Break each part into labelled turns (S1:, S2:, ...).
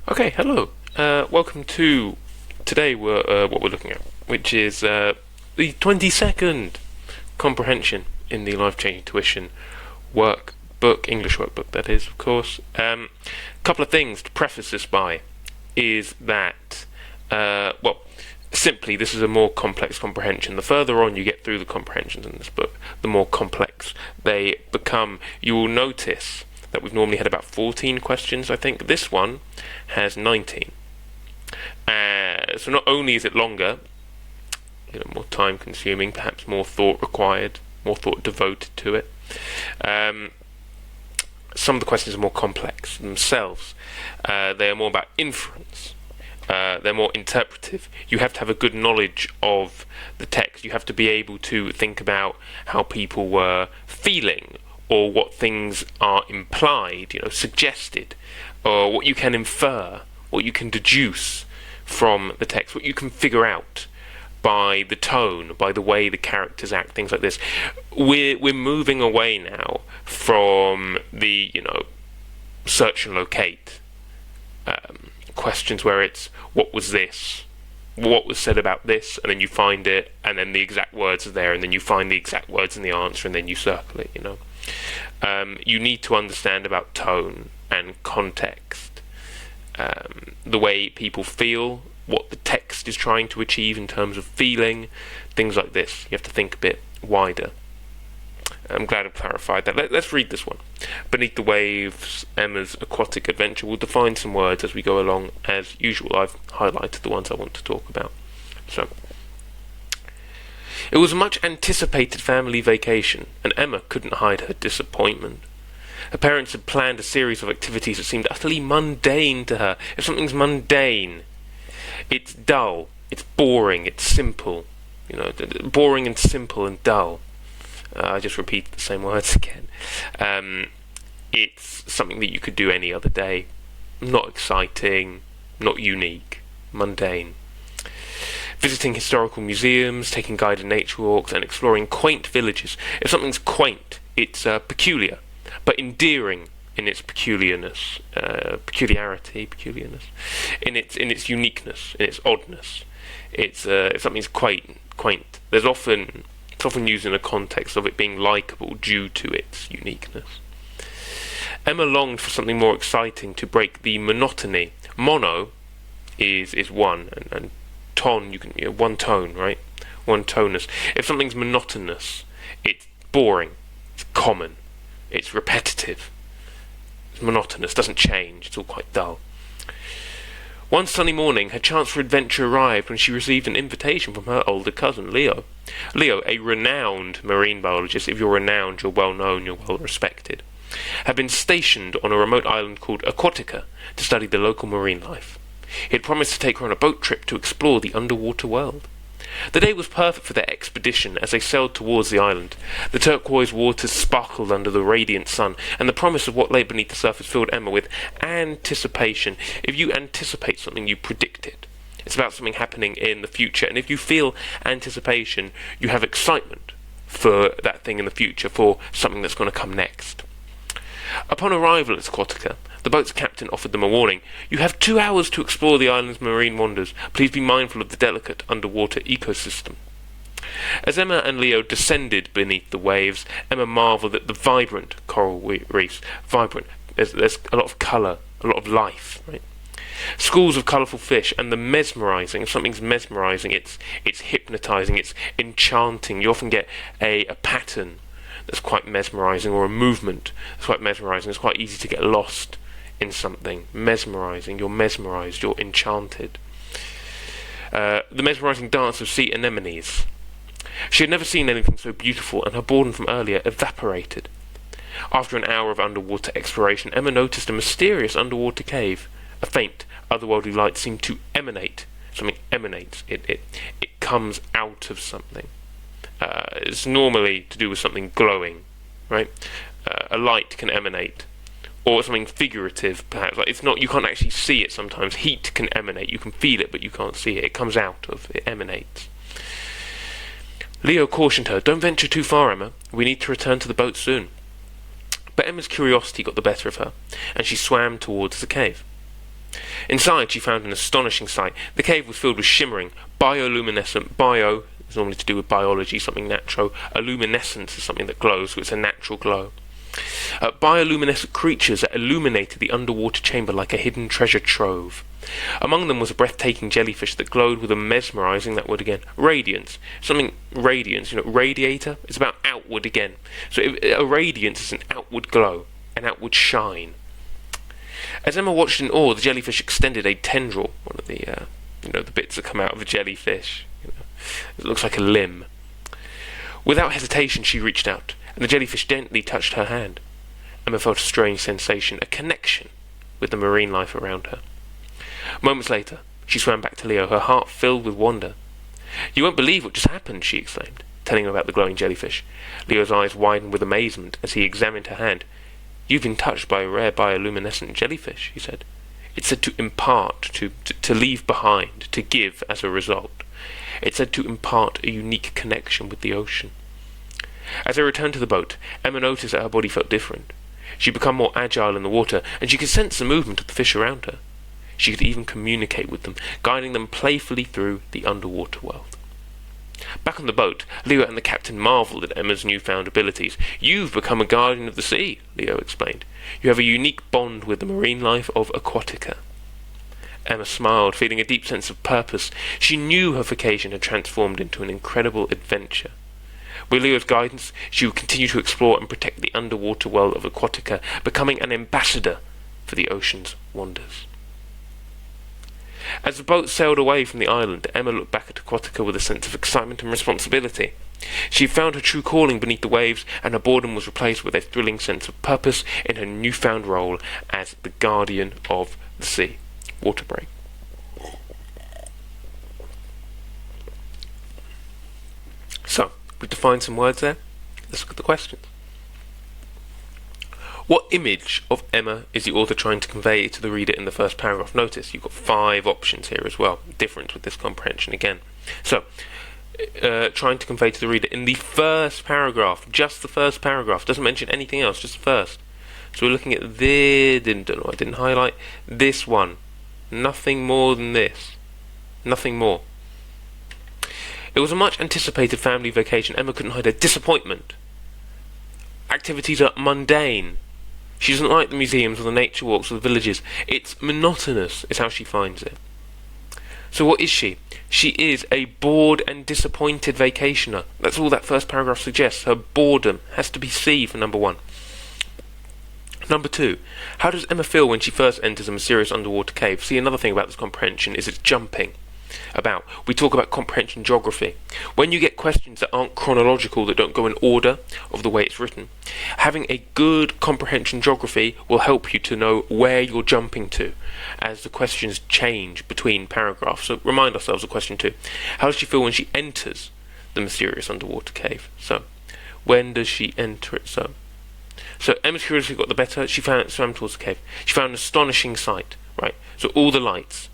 S1: Okay, hello. Welcome to today. What we're looking at, which is the 22nd comprehension in the life-changing tuition workbook, English workbook. That is, of course. Couple of things to preface this by is that simply this is a more complex comprehension. The further on you get through the comprehensions in this book, the more complex they become. You will notice that we've normally had about 14 questions, I think. This one has 19. So not only is it longer, more time consuming, perhaps more thought required, more thought devoted to it. Some of the questions are more complex themselves. They are more about inference. They're more interpretive. You have to have a good knowledge of the text. You have to be able to think about how people were feeling, or what things are implied, suggested, or what you can infer, what you can deduce from the text, what you can figure out by the tone, by the way the characters act, things like this. We're moving away now from the search and locate questions where it's what was this, what was said about this, and then you find it, and then the exact words are there, and then you find the exact words in the answer, and then you circle it. You need to understand about tone and context, the way people feel, what the text is trying to achieve in terms of feeling, things like this. You have to think a bit wider. I'm glad I've clarified that. Let's read this one. Beneath the waves, Emma's aquatic adventure. We'll define some words as we go along. As usual, I've highlighted the ones I want to talk about. So, it was a much anticipated family vacation, and Emma couldn't hide her disappointment. Her parents had planned a series of activities that seemed utterly mundane to her. If something's mundane, it's dull, it's boring, it's simple. Boring and simple and dull. I just repeated the same words again. It's something that you could do any other day. Not exciting, not unique, mundane. Visiting historical museums, taking guided nature walks, and exploring quaint villages. If something's quaint, it's peculiar, but endearing in its peculiarness, in its uniqueness, in its oddness. If something's quaint. It's often used in the context of it being likeable due to its uniqueness. Emma longed for something more exciting to break the monotony. Mono is one, and ton, you can one tone, right? One tonus. If something's monotonous, it's boring, it's common, it's repetitive, it's monotonous, doesn't change, it's all quite dull. One sunny morning, her chance for adventure arrived when she received an invitation from her older cousin, Leo. Leo, a renowned marine biologist. If you're renowned, you're well known, you're well respected, had been stationed on a remote island called Aquatica to study the local marine life. He had promised to take her on a boat trip to explore the underwater world. The day was perfect for their expedition as they sailed towards the island. The turquoise waters sparkled under the radiant sun, and the promise of what lay beneath the surface filled Emma with anticipation. If you anticipate something, you predict it. It's about something happening in the future, and if you feel anticipation, you have excitement for that thing in the future, for something that's going to come next. Upon arrival at Aquatica, the boat's captain offered them a warning. You have 2 hours to explore the island's marine wonders. Please be mindful of the delicate underwater ecosystem. As Emma and Leo descended beneath the waves, Emma marvelled at the vibrant coral reefs. Vibrant. There's a lot of colour, a lot of life, right? Schools of colourful fish, and the mesmerising. If something's mesmerising, it's hypnotising, it's enchanting. You often get a pattern that's quite mesmerising, or a movement that's quite mesmerising. It's quite easy to get lost in something mesmerising. You're mesmerised, you're enchanted. The mesmerising dance of sea anemones. She had never seen anything so beautiful, and her boredom from earlier evaporated. After an hour of underwater exploration, Emma noticed a mysterious underwater cave. A faint, otherworldly light seemed to emanate. Something emanates. It comes out of something. It's normally to do with something glowing, right? A light can emanate, or something figurative, perhaps. Like it's not. You can't actually see it. Sometimes heat can emanate. You can feel it, but you can't see it. It comes out of. It emanates. Leo cautioned her, "Don't venture too far, Emma. We need to return to the boat soon." But Emma's curiosity got the better of her, and she swam towards the cave. Inside, she found an astonishing sight. The cave was filled with shimmering, bioluminescent, bio is normally to do with biology, something natural. A luminescence is something that glows, so it's a natural glow. Bioluminescent creatures that illuminated the underwater chamber like a hidden treasure trove. Among them was a breathtaking jellyfish that glowed with a mesmerizing, that word again, radiance. Something radiance, radiator, it's about outward again. So a radiance is an outward glow, an outward shine. As Emma watched in awe, the jellyfish extended a tendril, one of the, the bits that come out of a jellyfish. It looks like a limb. Without hesitation, she reached out, and the jellyfish gently touched her hand. Emma felt a strange sensation, a connection with the marine life around her. Moments later, she swam back to Leo, her heart filled with wonder. "You won't believe what just happened," she exclaimed, telling him about the glowing jellyfish. Leo's eyes widened with amazement as he examined her hand. "You've been touched by a rare bioluminescent jellyfish," he said. "It's said to impart, to leave behind, to give as a result. It's said to impart a unique connection with the ocean." As they returned to the boat, Emma noticed that her body felt different. She'd become more agile in the water, and she could sense the movement of the fish around her. She could even communicate with them, guiding them playfully through the underwater world. Back on the boat, Leo and the captain marvelled at Emma's newfound abilities. "You've become a guardian of the sea," Leo explained. "You have a unique bond with the marine life of Aquatica." Emma smiled, feeling a deep sense of purpose. She knew her vocation had transformed into an incredible adventure. With Leo's guidance, she would continue to explore and protect the underwater world of Aquatica, becoming an ambassador for the ocean's wonders. As the boat sailed away from the island, Emma looked back at Aquatica with a sense of excitement and responsibility. She found her true calling beneath the waves, and her boredom was replaced with a thrilling sense of purpose in her newfound role as the guardian of the sea. Water break. So, we've defined some words there. Let's look at the questions. What image of Emma is the author trying to convey to the reader in the first paragraph? Notice you've got 5 options here as well. Different with this comprehension again. So, trying to convey to the reader in the first paragraph, just the first paragraph, doesn't mention anything else, just the first. So we're looking at I didn't highlight this one. Nothing more than this. Nothing more. It was a much anticipated family vacation. Emma couldn't hide her disappointment. Activities are mundane. She doesn't like the museums or the nature walks or the villages. It's monotonous, is how she finds it. So what is she? She is a bored and disappointed vacationer. That's all that first paragraph suggests. Her boredom has to be C for number 1. Number 2, how does Emma feel when she first enters a mysterious underwater cave? See, another thing about this comprehension is it's jumping about. We talk about comprehension geography. When you get questions that aren't chronological, that don't go in order of the way it's written, having a good comprehension geography will help you to know where you're jumping to as the questions change between paragraphs. So remind ourselves of question 2. How does she feel when she enters the mysterious underwater cave? So, when does she enter it? So Emma's curiosity got the better. She swam towards the cave. She found an astonishing sight, right? So all the lights.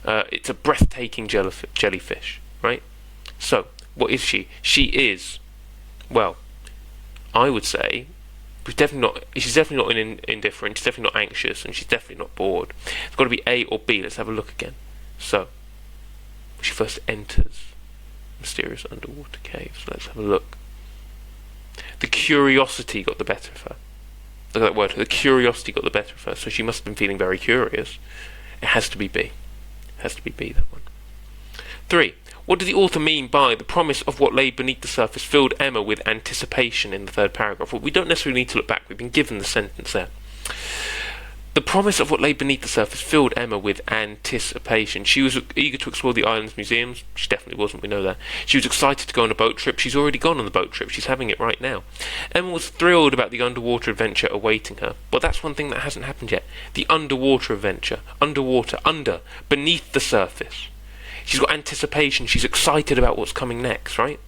S1: It's a breathtaking jellyfish, right? So, what is she? She is, well, I would say, she's definitely not indifferent, she's definitely not anxious, and she's definitely not bored. It's got to be A or B. Let's have a look again. So, she first enters mysterious underwater caves. Let's have a look. The curiosity got the better of her. Look at that word. The curiosity got the better of her, so she must have been feeling very curious. It has to be B. Has to be B, that one. 3. What did the author mean by the promise of what lay beneath the surface filled Emma with anticipation in the 3rd paragraph? Well, we don't necessarily need to look back. We've been given the sentence there. The promise of what lay beneath the surface filled Emma with anticipation. She was eager to explore the island's museums. She definitely wasn't, we know that. She was excited to go on a boat trip. She's already gone on the boat trip. She's having it right now. Emma was thrilled about the underwater adventure awaiting her. But that's one thing that hasn't happened yet. The underwater adventure. Underwater. Beneath the surface. She's got anticipation. She's excited about what's coming next, right?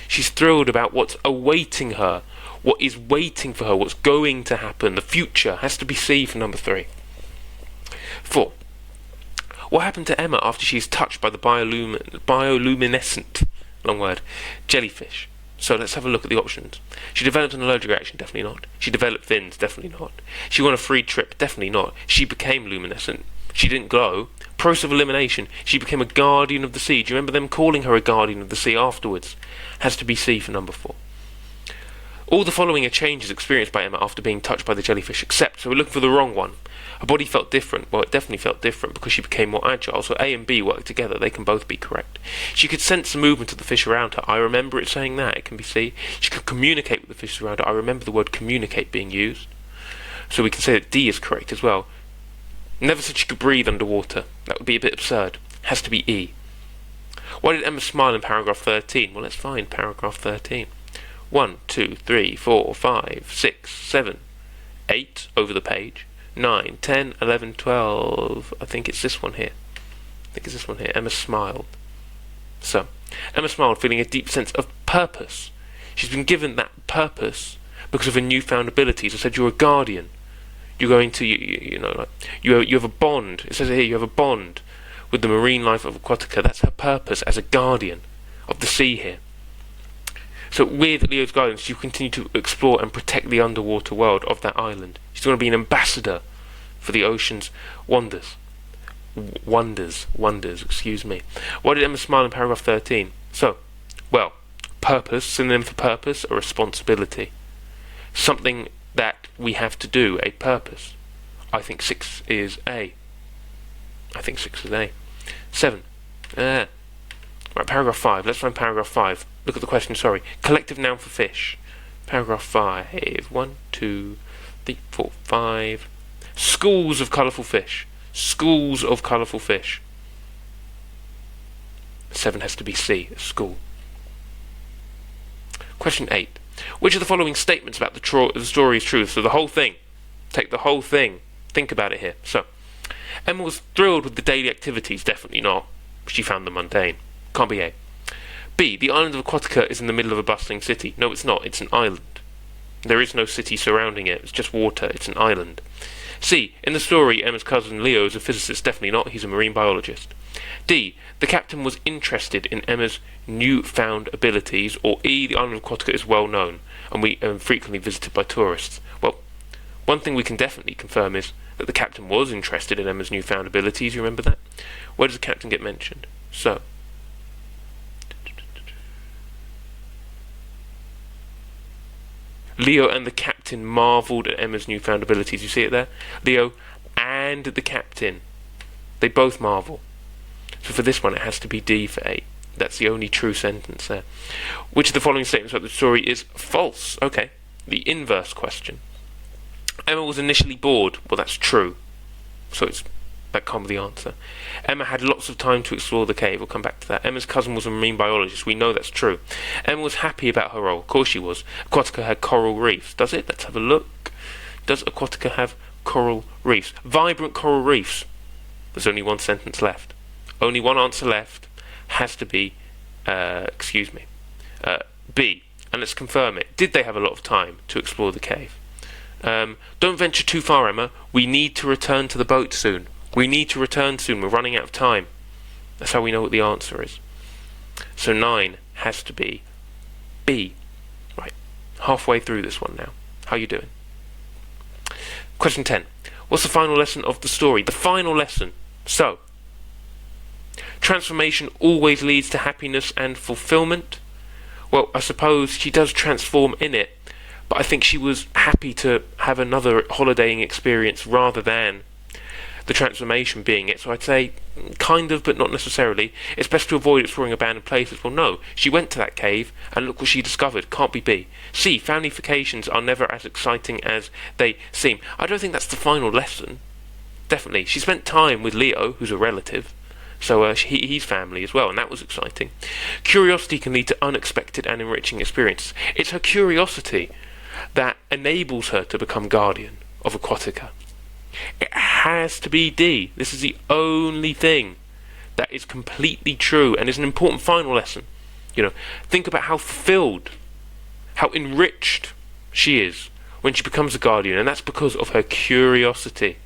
S1: She's thrilled about what's awaiting her. What is waiting for her, what's going to happen, the future, has to be C for number 3. 4. What happened to Emma after she is touched by the bioluminescent, long word, jellyfish? So let's have a look at the options. She developed an allergic reaction, definitely not. She developed fins, definitely not. She won a free trip, definitely not. She became luminescent. She didn't glow. Process of elimination. She became a guardian of the sea. Do you remember them calling her a guardian of the sea afterwards? Has to be C for number 4. All the following are changes experienced by Emma after being touched by the jellyfish, except, so we're looking for the wrong one. Her body felt different. Well, it definitely felt different because she became more agile, so A and B work together. They can both be correct. She could sense the movement of the fish around her. I remember it saying that. It can be C. She could communicate with the fish around her. I remember the word communicate being used. So we can say that D is correct as well. Never said she could breathe underwater. That would be a bit absurd. Has to be E. Why did Emma smile in paragraph 13? Well, let's find paragraph 13. 1, 2, 3, 4, 5, 6, 7, 8 over the page. 9, 10, 11, 12. I think it's this one here. Emma smiled. So, Emma smiled, feeling a deep sense of purpose. She's been given that purpose because of her newfound abilities. I said you're a guardian. You're going to, you have a bond. It says here you have a bond with the marine life of Aquatica. That's her purpose as a guardian of the sea here. So with Leo's guidance, you continue to explore and protect the underwater world of that island. She's going to be an ambassador for the ocean's wonders. Excuse me. Why did Emma smile in paragraph 13? So, well, purpose, synonym for purpose, a responsibility. Something that we have to do, a purpose. I think 6 is A. 7. Right, paragraph 5. Let's find paragraph 5. Look at the question, sorry. Collective noun for fish. Paragraph 5. 1, 2, 3, 4, 5. Schools of colourful fish. Schools of colourful fish. 7 has to be C, school. Question 8. Which of the following statements about the story is true? So the whole thing. Take the whole thing. Think about it here. So, Emma was thrilled with the daily activities. Definitely not. She found them mundane. Can't be A. B. The island of Aquatica is in the middle of a bustling city. No, it's not. It's an island. There is no city surrounding it. It's just water. It's an island. C. In the story, Emma's cousin Leo is a physicist. Definitely not. He's a marine biologist. D. The captain was interested in Emma's newfound abilities. Or E. The island of Aquatica is well known and frequently visited by tourists. Well, one thing we can definitely confirm is that the captain was interested in Emma's newfound abilities. You remember that? Where does the captain get mentioned? So, Leo and the captain marvelled at Emma's newfound abilities. You see it there? Leo and the captain. They both marvel. So for this one, it has to be D for 8. That's the only true sentence there. Which of the following statements about the story is false? Okay. The inverse question. Emma was initially bored. Well, that's true. So that can't be the answer. Emma had lots of time to explore the cave. We'll come back to that. Emma's cousin was a marine biologist. We know that's true. Emma was happy about her role. Of course she was. Aquatica had coral reefs. Does it? Let's have a look. Does Aquatica have coral reefs? Vibrant coral reefs. There's only one sentence left. Only one answer left. Has to be, B. And let's confirm it. Did they have a lot of time to explore the cave? Don't venture too far, Emma. We need to return to the boat soon. We're running out of time. That's how we know what the answer is. So 9 has to be B. Right. Halfway through this one now. How you doing? Question 10. What's the final lesson of the story? The final lesson. So, transformation always leads to happiness and fulfillment. Well, I suppose she does transform in it, but I think she was happy to have another holidaying experience rather than the transformation being it. So I'd say kind of, but not necessarily. It's best to avoid exploring abandoned places. Well, no. She went to that cave, and look what she discovered. Can't be B. C. Family vacations are never as exciting as they seem. I don't think that's the final lesson. Definitely. She spent time with Leo, who's a relative. So he's family as well, and that was exciting. Curiosity can lead to unexpected and enriching experiences. It's her curiosity that enables her to become guardian of Aquatica. It has to be D. This is the only thing that is completely true and is an important final lesson. Think about how fulfilled, how enriched she is when she becomes a guardian, and that's because of her curiosity.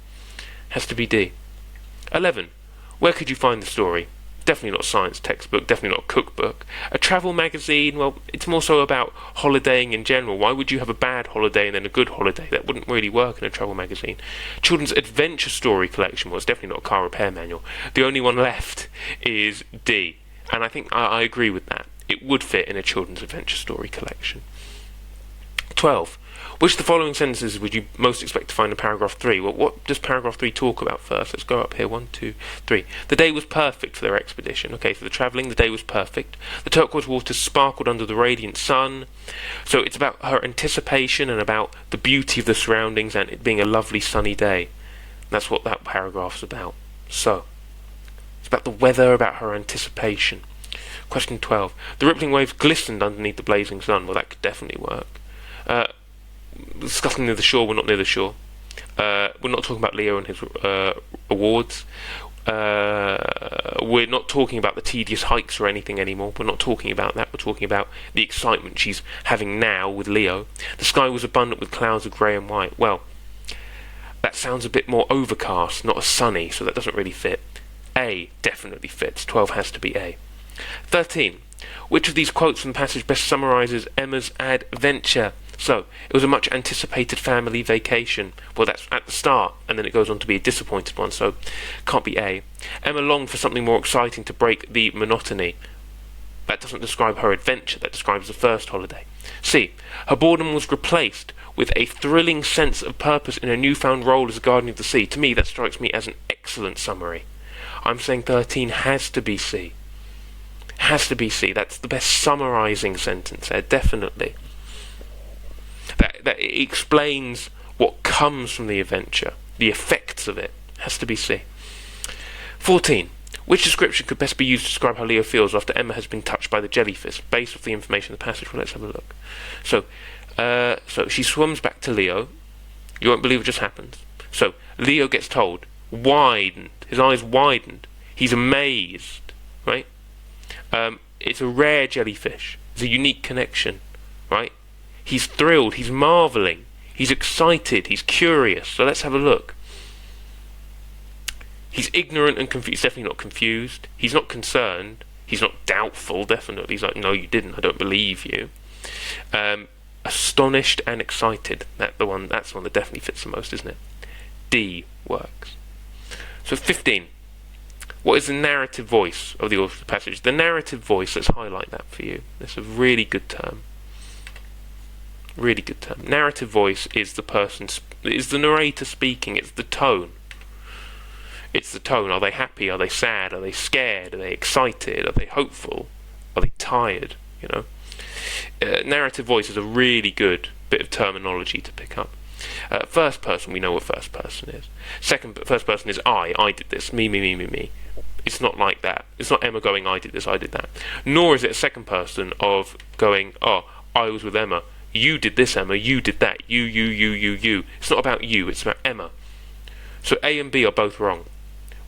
S1: Has to be D. 11. Where could you find the story? Definitely not a science textbook, definitely not a cookbook. A travel magazine, well, it's more so about holidaying in general. Why would you have a bad holiday and then a good holiday? That wouldn't really work in a travel magazine. Children's adventure story collection, well, it's definitely not a car repair manual. The only one left is D, and I think I agree with that. It would fit in a children's adventure story collection. 12. Which of the following sentences would you most expect to find in paragraph 3? Well, what does paragraph 3 talk about first? Let's go up here. 1, 2, 3. The day was perfect for their expedition. Okay, for the travelling, the day was perfect. The turquoise waters sparkled under the radiant sun. So it's about her anticipation and about the beauty of the surroundings and it being a lovely sunny day. That's what that paragraph's about. So, it's about the weather, about her anticipation. Question 12. The rippling waves glistened underneath the blazing sun. Well, that could definitely work. Scuttling near the shore, we're not near the shore. We're not talking about Leo and his awards. We're not talking about the tedious hikes or anything anymore. We're not talking about that. We're talking about the excitement she's having now with Leo. The sky was abundant with clouds of grey and white. Well, that sounds a bit more overcast, not as sunny, so that doesn't really fit. A definitely fits. 12 has to be A. 13. Which of these quotes from the passage best summarises Emma's adventure? So, it was a much anticipated family vacation. Well, that's at the start, and then it goes on to be a disappointed one, so can't be A. Emma longed for something more exciting to break the monotony. That doesn't describe her adventure, that describes the first holiday. C. Her boredom was replaced with a thrilling sense of purpose in her newfound role as a guardian of the sea. To me, that strikes me as an excellent summary. I'm saying 13 has to be C. Has to be C. That's the best summarising sentence there, definitely. That it explains what comes from the adventure, the effects of it. Has to be C. 14. Which description could best be used to describe how Leo feels after Emma has been touched by the jellyfish, based off the information in the passage? Well, let's have a look. So she swims back to Leo. You won't believe what just happened. So Leo gets told, widened. His eyes widened. He's amazed, right? It's a rare jellyfish. It's a unique connection, right? He's thrilled, he's marvelling, he's excited, he's curious. So let's have a look. He's ignorant and confused. He's definitely not confused. He's not concerned. He's not doubtful, definitely. He's like, no, you didn't. I don't believe you. Astonished and excited. That's the one that definitely fits the most, isn't it? D works. So 15. What is the narrative voice of the author of the passage? The narrative voice, let's highlight that for you. That's a really good term. Really good term. Narrative voice is the narrator speaking. It's the tone. It's the tone. Are they happy? Are they sad? Are they scared? Are they excited? Are they hopeful? Are they tired? You know, narrative voice is a really good bit of terminology to pick up. First person, we know what first person is. First person is I did this. Me. It's not like that. It's not Emma going, I did this, I did that. Nor is it a second person of going, oh, I was with Emma. You did this, Emma. You did that. You. It's not about you. It's about Emma. So A and B are both wrong.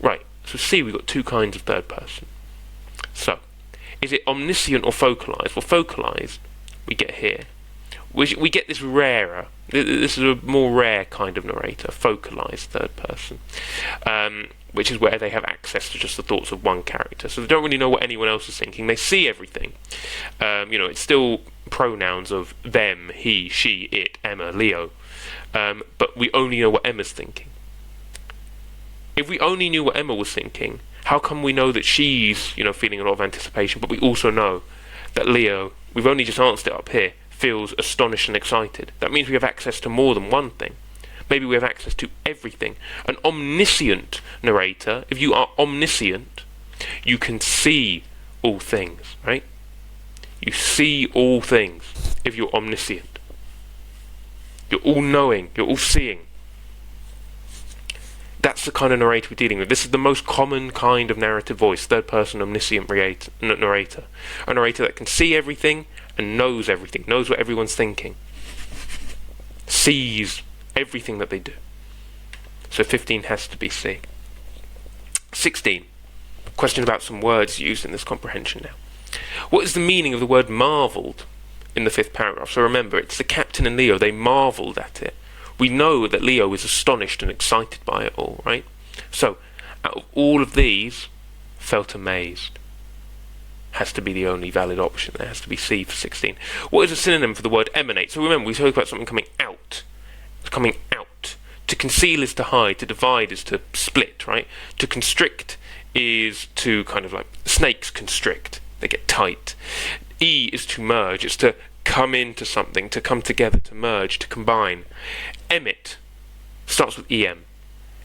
S1: Right. So C, we've got two kinds of third person. So, is it omniscient or focalized? Well, focalized, we get here. We get this rarer. This is a more rare kind of narrator, focalized third person, which is where they have access to just the thoughts of one character. So they don't really know what anyone else is thinking. They see everything. It's still pronouns of them, he, she, it, Emma, Leo. But we only know what Emma's thinking. If we only knew what Emma was thinking, how come we know that she's, feeling a lot of anticipation, but we also know that Leo, we've only just answered it up here, feels astonished and excited? That means we have access to more than one thing. Maybe we have access to everything. An omniscient narrator, if you are omniscient, you can see all things, right? You see all things if you're omniscient. You're all-knowing, you're all-seeing. That's the kind of narrator we're dealing with. This is the most common kind of narrative voice, third-person omniscient narrator. A narrator that can see everything and knows everything, knows what everyone's thinking, sees everything that they do. So 15 has to be C. 16. Question about some words used in this comprehension now. What is the meaning of the word marvelled in the 5th paragraph? So remember, it's the captain and Leo, they marvelled at it. We know that Leo is astonished and excited by it all, right? So, out of all of these, felt amazed. Has to be the only valid option. There has to be C for 16. What is a synonym for the word emanate? So remember, we spoke about something coming out. It's coming out. To conceal is to hide. To divide is to split, right? To constrict is to kind of like snakes constrict. They get tight. E is to merge. It's to come into something, to come together, to merge, to combine. Emit starts with EM.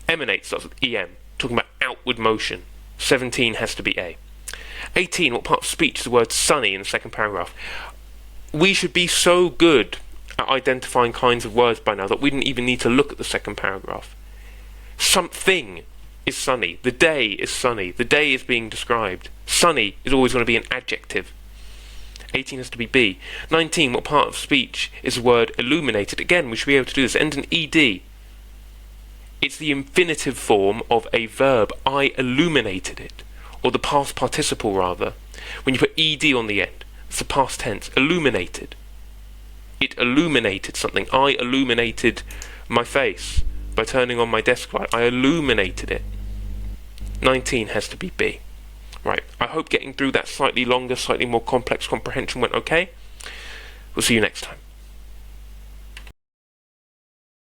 S1: Emanate starts with EM. Talking about outward motion. 17 has to be A. 18, what part of speech is the word sunny in the second paragraph? We should be so good at identifying kinds of words by now that we didn't even need to look at the second paragraph. Something is sunny. The day is sunny. The day is being described. Sunny is always going to be an adjective. 18 has to be B. 19, what part of speech is the word illuminated? Again, we should be able to do this. End in ED. It's the infinitive form of a verb. I illuminated it. Or the past participle, rather. When you put ed on the end, it's the past tense. Illuminated. It illuminated something. I illuminated my face by turning on my desk light. I illuminated it. 19 has to be B. Right, I hope getting through that slightly longer, slightly more complex comprehension went okay. We'll see you next time.